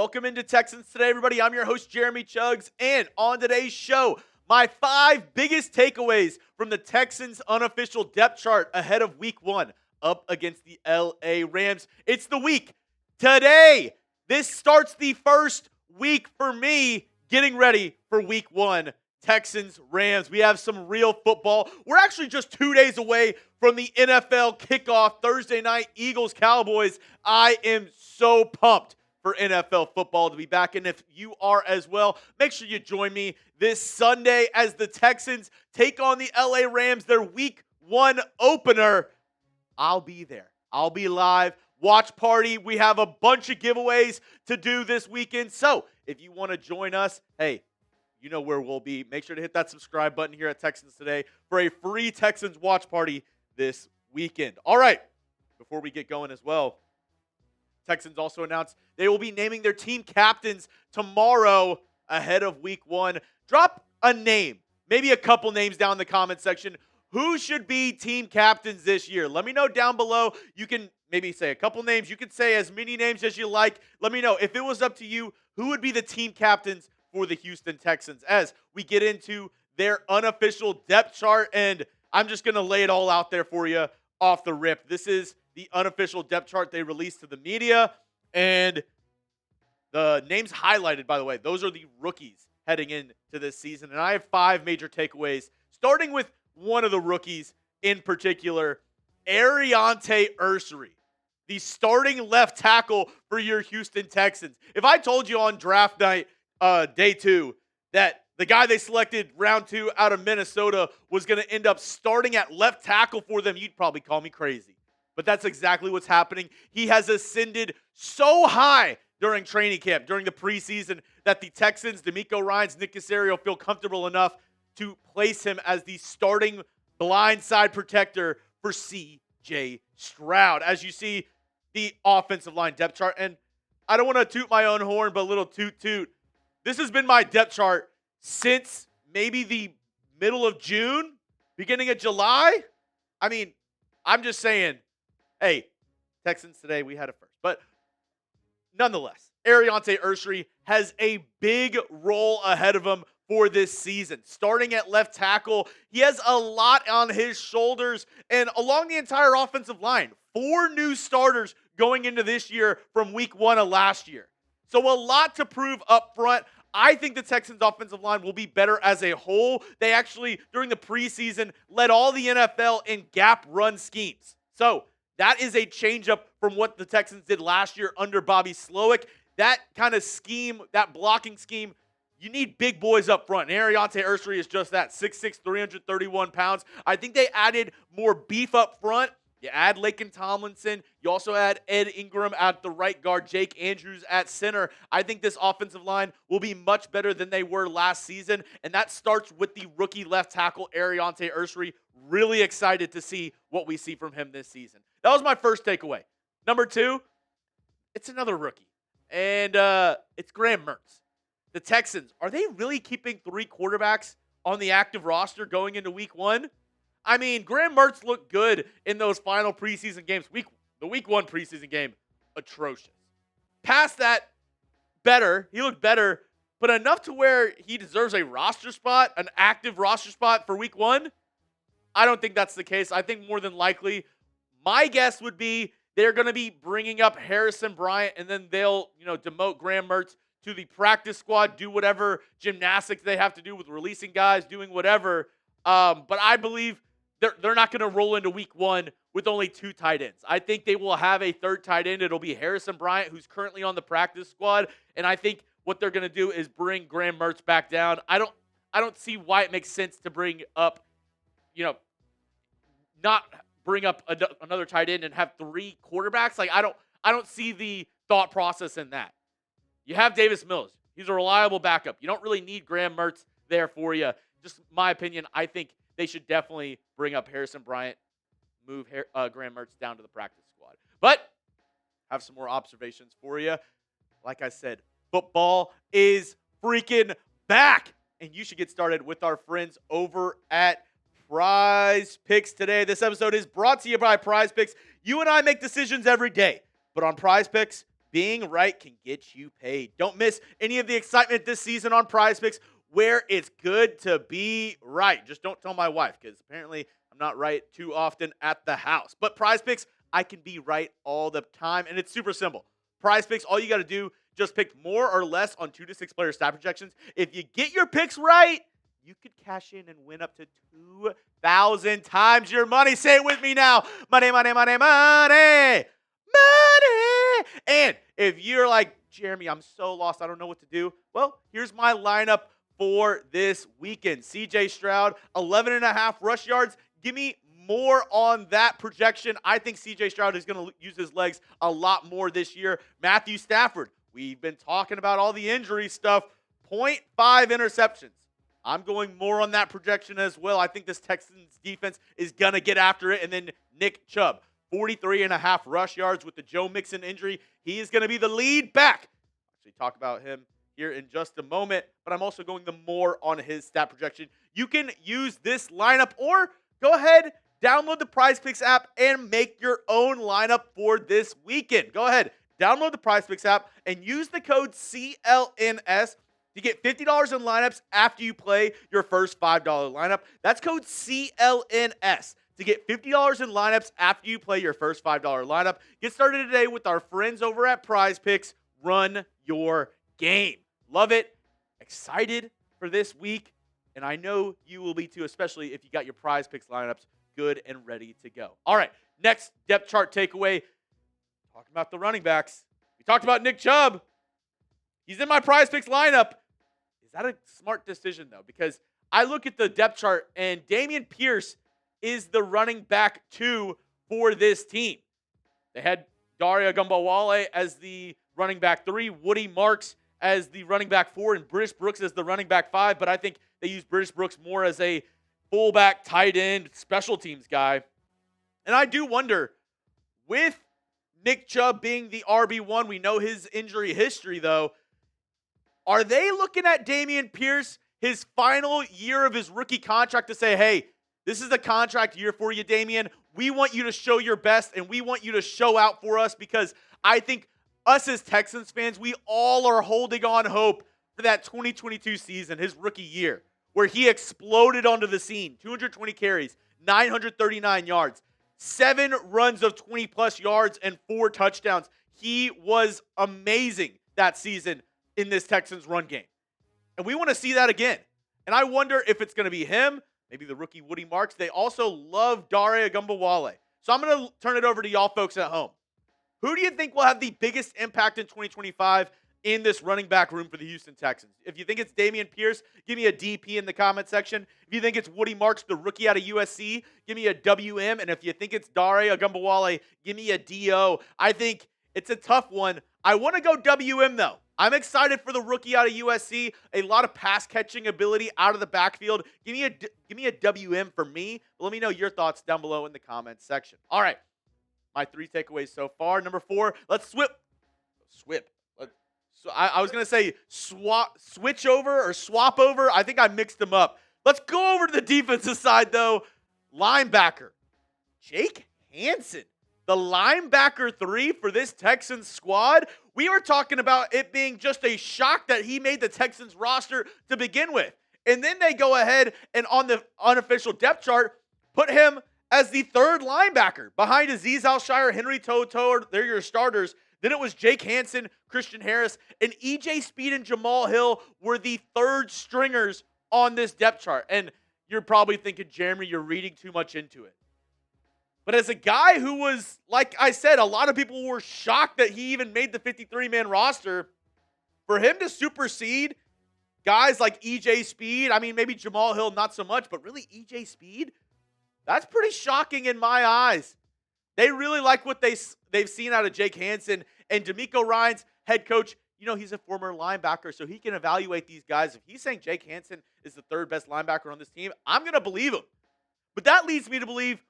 Welcome into Texans Today, everybody. I'm your host, Jeremy Chuggs, and on today's show, my 5 biggest takeaways from the Texans' unofficial depth chart ahead of Week 1 up against the LA Rams. It's the week today. This starts the first week for me getting ready for Week 1. Texans, Rams. We have some real football. We're actually just 2 days away from the NFL kickoff Thursday night, Eagles, Cowboys. I am so pumped for NFL football to be back. And if you are as well, make sure you join me this Sunday as the Texans take on the LA Rams, their Week 1 opener. I'll be there. I'll be live. Watch party. We have a bunch of giveaways to do this weekend. So if you want to join us, hey, you know where we'll be. Make sure to hit that subscribe button here at Texans Today for a free Texans watch party this weekend. All right, before we get going as well, Texans also announced they will be naming their team captains tomorrow ahead of Week 1. Drop a name, maybe a couple names down in the comment section. Who should be team captains this year? Let me know down below. You can maybe say a couple names. You can say as many names as you like. Let me know. If it was up to you, who would be the team captains for the Houston Texans as we get into their unofficial depth chart? And I'm just going to lay it all out there for you off the rip. This is the unofficial depth chart they released to the media, and the names highlighted, by the way, those are the rookies heading into this season. And I have 5 major takeaways, starting with one of the rookies in particular, Azeez Al-Shaiir, the starting left tackle for your Houston Texans. If I told you on draft night, day 2, that the guy they selected round 2 out of Minnesota was going to end up starting at left tackle for them, you'd probably call me crazy. But that's exactly what's happening. He has ascended so high during training camp, during the preseason, that the Texans, DeMeco Ryans, Nick Caserio feel comfortable enough to place him as the starting blindside protector for C.J. Stroud. As you see, the offensive line depth chart, and I don't want to toot my own horn, but a little toot. This has been my depth chart since maybe the middle of June, beginning of July. I mean, I'm just saying, hey, Texans Today, we had it first. But nonetheless, Azeez Al-Shaiir has a big role ahead of him for this season. Starting at left tackle, he has a lot on his shoulders, and along the entire offensive line, 4 new starters going into this year from Week 1 of last year. So a lot to prove up front. I think the Texans offensive line will be better as a whole. They actually, during the preseason, led all the NFL in gap run schemes. So that is a change up from what the Texans did last year under Bobby Slowick. That kind of scheme, that blocking scheme, you need big boys up front. And Azeez Al-Shaiir is just that, 6'6", 331 pounds. I think they added more beef up front. You add Laken Tomlinson. You also add Ed Ingram at the right guard, Jake Andrews at center. I think this offensive line will be much better than they were last season, and that starts with the rookie left tackle, Azeez Al-Shaiir. Really excited to see what we see from him this season. That was my first takeaway. Number 2, it's another rookie, and it's Graham Mertz. The Texans, are they really keeping 3 quarterbacks on the active roster going into Week 1? I mean, Graham Mertz looked good in those final preseason games. The Week 1 preseason game, atrocious. Past that, better. He looked better, but enough to where he deserves a roster spot, an active roster spot for Week 1? I don't think that's the case. I think more than likely, my guess would be they're going to be bringing up Harrison Bryant, and then they'll, demote Graham Mertz to the practice squad, do whatever gymnastics they have to do with releasing guys, doing whatever. But I believe they're not going to roll into Week 1 with only 2 tight ends. I think they will have a third tight end. It'll be Harrison Bryant, who's currently on the practice squad. And I think what they're going to do is bring Graham Mertz back down. I don't see why it makes sense to bring up, not bring up another tight end and have 3 quarterbacks. Like, I don't see the thought process in that. You have Davis Mills. He's a reliable backup. You don't really need Graham Mertz there for you. Just my opinion, I think they should definitely bring up Harrison Bryant, move Graham Mertz down to the practice squad. But have some more observations for you. Like I said, football is freaking back. And you should get started with our friends over at Prize Picks today. This episode is brought to you by Prize Picks. You and I make decisions every day. But on Prize Picks, being right can get you paid. Don't miss any of the excitement this season on PrizePicks, where it's good to be right. Just don't tell my wife, because apparently I'm not right too often at the house. But PrizePicks, I can be right all the time, and it's super simple. PrizePicks, all you got to do, just pick more or less on 2 to 6 player stat projections. If you get your picks right, you could cash in and win up to 2,000 times your money. Say it with me now. Money, money, money, money. Money. And if you're like, Jeremy, I'm so lost, I don't know what to do. Well, here's my lineup for this weekend. CJ Stroud, 11.5 rush yards. Give me more on that projection. I think CJ Stroud is going to use his legs a lot more this year. Matthew Stafford, we've been talking about all the injury stuff. 0.5 interceptions. I'm going more on that projection as well. I think this Texans defense is going to get after it. And then Nick Chubb, 43.5 rush yards with the Joe Mixon injury. He is going to be the lead back. Actually, talk about him here in just a moment, but I'm also going the more on his stat projection. You can use this lineup, or go ahead, download the PrizePicks app and make your own lineup for this weekend. Go ahead, download the PrizePicks app and use the code CLNS to get $50 in lineups after you play your first $5 lineup. That's code CLNS to get $50 in lineups after you play your first $5 lineup. Get started today with our friends over at PrizePicks. Run your game. Love it. Excited for this week. And I know you will be too, especially if you got your PrizePicks lineups good and ready to go. All right, next depth chart takeaway. Talking about the running backs. We talked about Nick Chubb. He's in my PrizePicks lineup. Is that a smart decision, though? Because I look at the depth chart, and Dameon Pierce is the running back 2 for this team. They had Daria Gumbawale as the running back 3, Woody Marks as the running back 4, and British Brooks as the running back 5. But I think they use British Brooks more as a fullback, tight end, special teams guy. And I do wonder, with Nick Chubb being the RB1, we know his injury history, though. Are they looking at Dameon Pierce, his final year of his rookie contract, to say, hey, this is a contract year for you, Dameon. We want you to show your best, and we want you to show out for us, because I think us as Texans fans, we all are holding on hope for that 2022 season, his rookie year, where he exploded onto the scene. 220 carries, 939 yards, 7 runs of 20-plus yards, and 4 touchdowns. He was amazing that season in this Texans run game. And we want to see that again. And I wonder if it's going to be him, maybe the rookie Woody Marks. They also love Daria Gumbawale. So I'm going to turn it over to y'all folks at home. Who do you think will have the biggest impact in 2025 in this running back room for the Houston Texans? If you think it's Dameon Pierce, give me a DP in the comment section. If you think it's Woody Marks, the rookie out of USC, give me a WM. And if you think it's Daria Gumbawale, give me a DO. I think it's a tough one. I want to go WM, though. I'm excited for the rookie out of USC. A lot of pass catching ability out of the backfield. Give me a WM for me. But let me know your thoughts down below in the comments section. All right, my 3 takeaways so far. Number 4, let's swip. So I was going to say switch over or swap over. I think I mixed them up. Let's go over to the defensive side, though. Linebacker, Jake Hansen. The linebacker 3 for this Texans squad. We were talking about it being just a shock that he made the Texans roster to begin with. And then they go ahead and on the unofficial depth chart, put him as the 3rd linebacker behind Azeez Al-Shaiir, Henry Toto. They're your starters. Then it was Jake Hansen, Christian Harris, and EJ Speed and Jamal Hill were the 3rd stringers on this depth chart. And you're probably thinking, Jeremy, you're reading too much into it. But as a guy who was, like I said, a lot of people were shocked that he even made the 53-man roster. For him to supersede guys like EJ Speed, I mean, maybe Jamal Hill, not so much, but really EJ Speed, that's pretty shocking in my eyes. They really like what they've seen out of Jake Hansen. And DeMeco Ryans, head coach, you know, he's a former linebacker, so he can evaluate these guys. If he's saying Jake Hansen is the 3rd best linebacker on this team, I'm going to believe him. But that leads me to believe,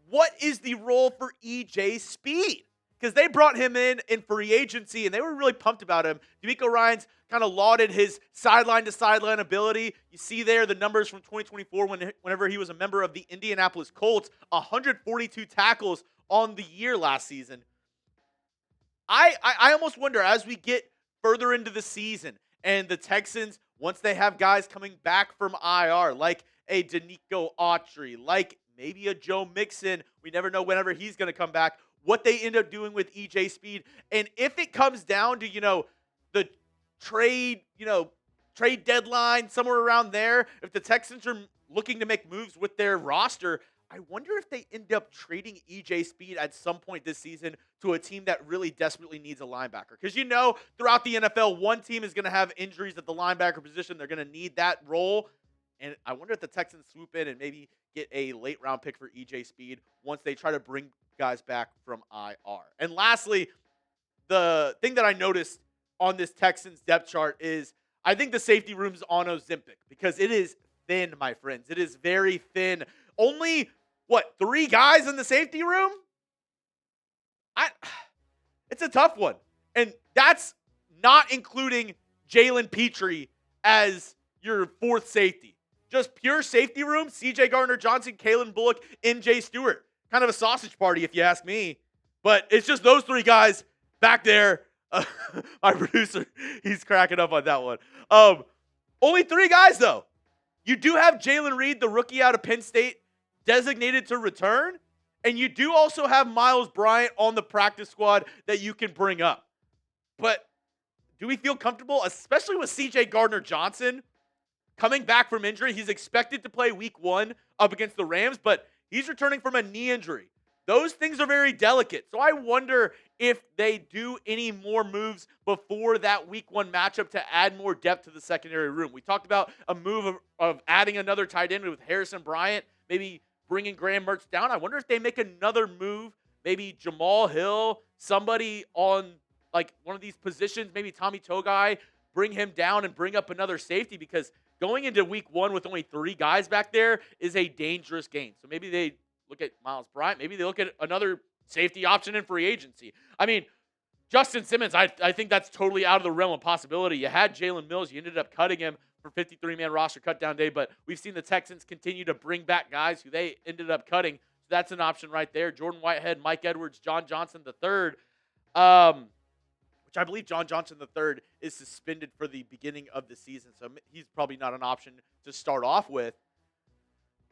what is the role for EJ Speed? Because they brought him in free agency, and they were really pumped about him. DeMeco Ryans kind of lauded his sideline-to-sideline ability. You see there the numbers from 2024 whenever he was a member of the Indianapolis Colts, 142 tackles on the year last season. I almost wonder as we get further into the season and the Texans, once they have guys coming back from IR, like a DeMeco Autry, like maybe a Joe Mixon, we never know whenever he's going to come back, what they end up doing with EJ Speed. And if it comes down to, the trade, trade deadline, somewhere around there, if the Texans are looking to make moves with their roster, I wonder if they end up trading EJ Speed at some point this season to a team that really desperately needs a linebacker. Because throughout the NFL, one team is going to have injuries at the linebacker position. They're going to need that role. And I wonder if the Texans swoop in and maybe get a late round pick for EJ Speed once they try to bring guys back from IR. And lastly, the thing that I noticed on this Texans depth chart is I think the safety room's on Ozempic because it is thin, my friends. It is very thin. Only, 3 guys in the safety room? It's a tough one. And that's not including Jalen Petrie as your 4th safety. Just pure safety room, CJ Gardner-Johnson, Kalen Bullock, MJ Stewart. Kind of a sausage party if you ask me. But it's just those 3 guys back there. My producer, he's cracking up on that one. Only 3 guys, though. You do have Jalen Reed, the rookie out of Penn State, designated to return. And you do also have Miles Bryant on the practice squad that you can bring up. But do we feel comfortable, especially with CJ Gardner-Johnson coming back from injury? He's expected to play week 1 up against the Rams, but he's returning from a knee injury. Those things are very delicate. So I wonder if they do any more moves before that week 1 matchup to add more depth to the secondary room. We talked about a move of adding another tight end with Harrison Bryant, maybe bringing Graham Mertz down. I wonder if they make another move, maybe Jamal Hill, somebody on like one of these positions, maybe Tommy Togai, bring him down and bring up another safety, because going into week 1 with only 3 guys back there is a dangerous game. So maybe they look at Miles Bryant. Maybe they look at another safety option in free agency. I mean, Justin Simmons, I think that's totally out of the realm of possibility. You had Jalen Mills. You ended up cutting him for 53-man roster cutdown day, but we've seen the Texans continue to bring back guys who they ended up cutting. So that's an option right there. Jordan Whitehead, Mike Edwards, John Johnson III, which I believe John Johnson III is suspended for the beginning of the season, so he's probably not an option to start off with.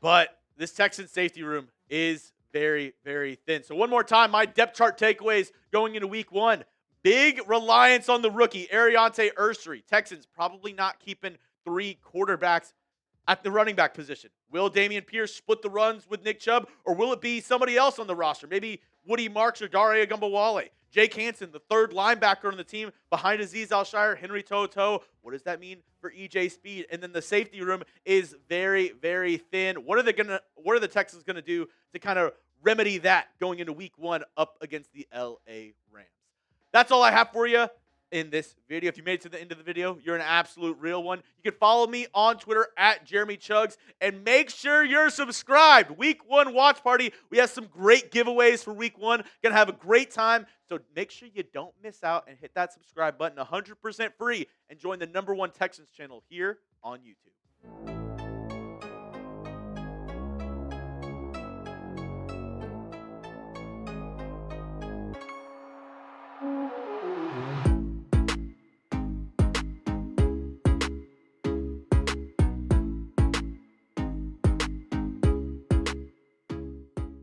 But this Texans safety room is very, very thin. So one more time, my depth chart takeaways going into week 1. Big reliance on the rookie, Ariante Ursery. Texans probably not keeping 3 quarterbacks at the running back position. Will Dameon Pierce split the runs with Nick Chubb, or will it be somebody else on the roster? Maybe Woody Marks or Dare Agumbawale. Jake Hansen, the 3rd linebacker on the team behind Azeez Al-Shaiir, Henry To'oTo'o. What does that mean for EJ Speed? And then the safety room is very, very thin. What are the Texans going to do to kind of remedy that going into week 1 up against the LA Rams? That's all I have for you in this video. If you made it to the end of the video, you're an absolute real one. You can follow me on Twitter at Jeremy Chugs, and make sure you're subscribed. Week 1 watch party. We have some great giveaways for week 1. Gonna have a great time. So make sure you don't miss out and hit that subscribe button, 100% free, and join the #1 Texans channel here on YouTube.